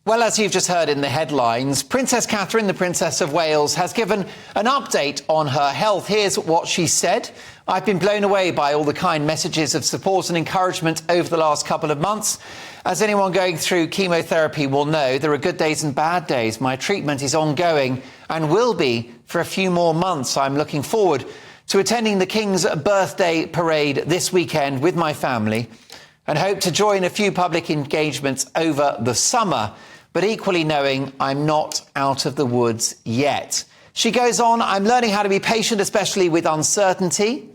Well, as you've just heard in the headlines, Princess Catherine, the Princess of Wales, has given an update on her health. Here's what she said. I've been blown away by all the kind messages of support and encouragement over the last couple of months. As anyone going through chemotherapy will know, there are good days and bad days. My treatment is ongoing and will be for a few more months. I'm looking forward to attending the King's birthday parade this weekend with my family and hope to join a few public engagements over the summer, but equally knowing I'm not out of the woods yet. She goes on, I'm learning how to be patient, especially with uncertainty.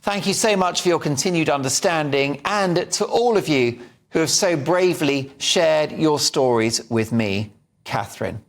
Thank you so much for your continued understanding, and to all of you who have so bravely shared your stories with me, Catherine.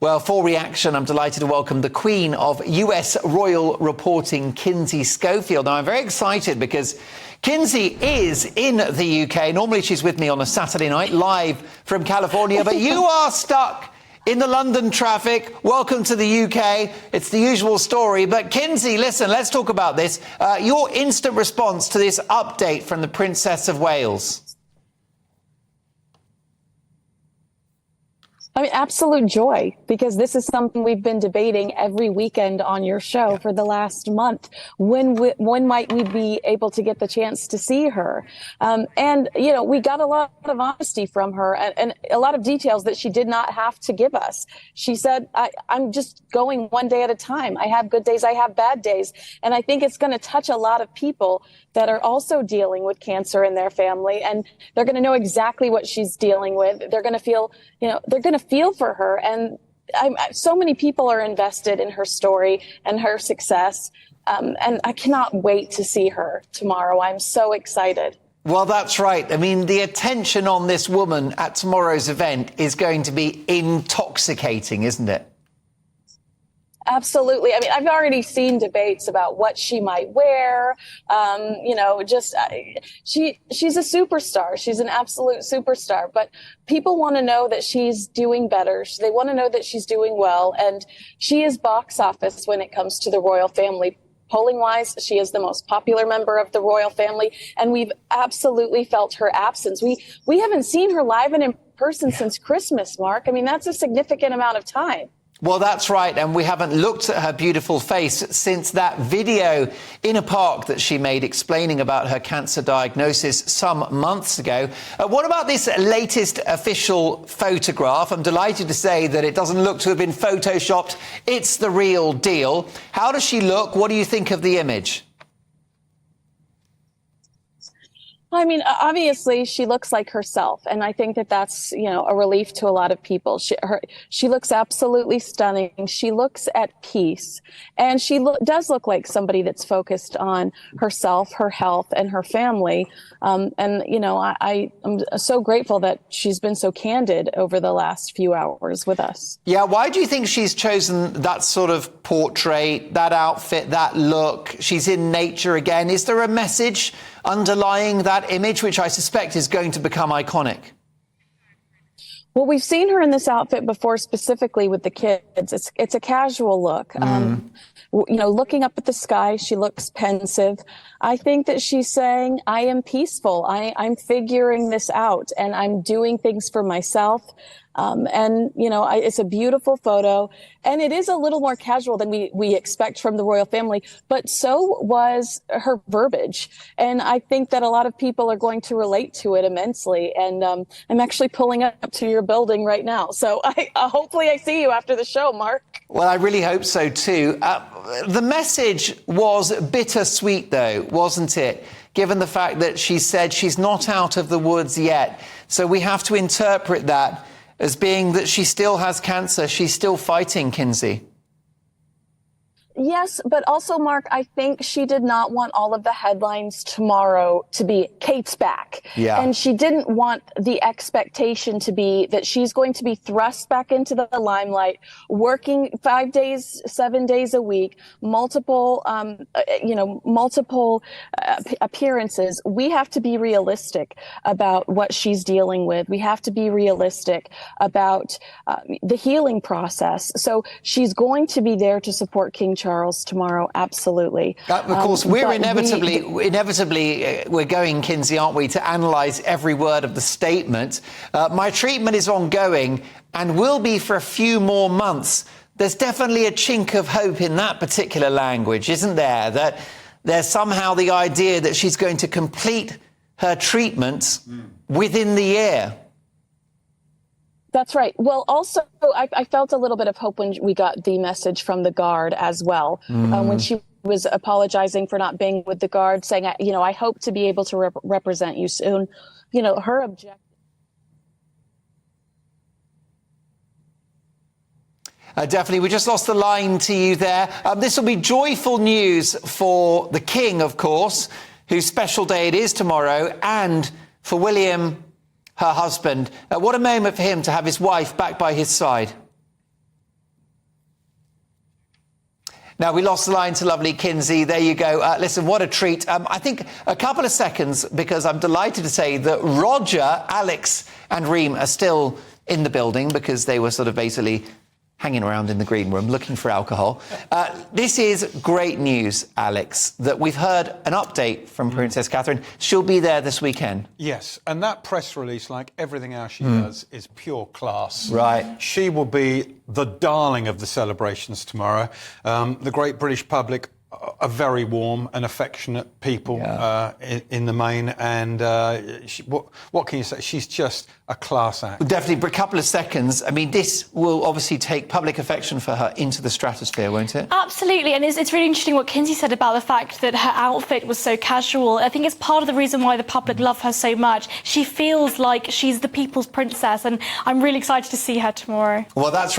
Well, for reaction, I'm delighted to welcome the Queen of US Royal Reporting, Kinsey Schofield. Now, I'm very excited because Kinsey is in the UK. Normally, she's with me on a Saturday night, live from California, but you are stuck in the London traffic. Welcome to the UK. It's the usual story. But Kinsey, listen, let's talk about this. Your instant response to this update from the Princess of Wales. I mean, absolute joy, because this is something we've been debating every weekend on your show for the last month. When might we be able to get the chance to see her? And, you know, we got a lot of honesty from her and a lot of details that she did not have to give us. She said, I'm just going one day at a time. I have good days, I have bad days. And I think it's going to touch a lot of people that are also dealing with cancer in their family. And they're going to know exactly what she's dealing with. They're going to feel, you know, they're going to feel for her. And so many people are invested in her story and her success. And I cannot wait to see her tomorrow. I'm so excited. Well, that's right. I mean, the attention on this woman at tomorrow's event is going to be intoxicating, isn't it? Absolutely. I mean, I've already seen debates about what she might wear. You know, just she's a superstar. She's an absolute superstar. But people want to know that she's doing better. They want to know that she's doing well. And she is box office when it comes to the royal family. Polling wise, she is the most popular member of the royal family. And we've absolutely felt her absence. We haven't seen her live and in person since Christmas, Mark. I mean, that's a significant amount of time. Well, that's right. And we haven't looked at her beautiful face since that video in a park that she made explaining about her cancer diagnosis some months ago. What about this latest official photograph? I'm delighted to say that it doesn't look to have been photoshopped. It's the real deal. How does she look? What do you think of the image? I mean, obviously, she looks like herself, and I think that that's, you know, a relief to a lot of people. She looks absolutely stunning. She looks at peace, and she does look like somebody that's focused on herself, her health, and her family. And, you know, I'm so grateful that she's been so candid over the last few hours with us. Yeah, why do you think she's chosen that sort of portrait, that outfit, that look? She's in nature again. Is there a message underlying that image, which I suspect is going to become iconic? Well, we've seen her in this outfit before, specifically with the kids. It's a casual look. You know, looking up at the sky, she looks pensive. I think that she's saying, I am peaceful. I'm figuring this out, and I'm doing things for myself. And, you know, it's a beautiful photo, and it is a little more casual than we expect from the royal family, but so was her verbiage. And I think that a lot of people are going to relate to it immensely. And I'm actually pulling up to your building right now. So hopefully I see you after the show, Mark. Well, I really hope so, too. The message was bittersweet, though, wasn't it? Given the fact that she said she's not out of the woods yet. So we have to interpret that as being that she still has cancer. She's still fighting, Kinsey. Yes, but also, Mark, I think she did not want all of the headlines tomorrow to be Kate's back. Yeah. And she didn't want the expectation to be that she's going to be thrust back into the limelight, working 5 days, 7 days a week, multiple appearances. We have to be realistic about what she's dealing with. We have to be realistic about the healing process. So she's going to be there to support King Charles Charles, tomorrow. Absolutely. Of course, we're inevitably we're going, Kinsey, aren't we, to analyse every word of the statement. My treatment is ongoing and will be for a few more months. There's definitely a chink of hope in that particular language, isn't there? That there's somehow the idea that she's going to complete her treatment within the year. That's right. Well, also, I felt a little bit of hope when we got the message from the Guard as well, when she was apologizing for not being with the Guard, saying, I hope to be able to represent you soon. Her objective. Definitely. We just lost the line to you there. This will be joyful news for the King, of course, whose special day it is tomorrow, and for William, her husband. What a moment for him to have his wife back by his side. Now, we lost the line to lovely Kinsey. There you go. Listen, what a treat. I think a couple of seconds, because I'm delighted to say that Roger, Alex and Reem are still in the building because they were sort of basically hanging around in the green room looking for alcohol. This is great news, Alex, that we've heard an update from Princess Catherine. She'll be there this weekend. Yes, and that press release, like everything else she does, is pure class. Right. She will be the darling of the celebrations tomorrow. The great British public are very warm and affectionate people in the main, and what can you say? She's just a class act. Definitely, for a couple of seconds. I mean, this will obviously take public affection for her into the stratosphere, won't it? Absolutely, and it's really interesting what Kinsey said about the fact that her outfit was so casual. I think it's part of the reason why the public love her so much. She feels like she's the people's princess, and I'm really excited to see her tomorrow. Well, that's right.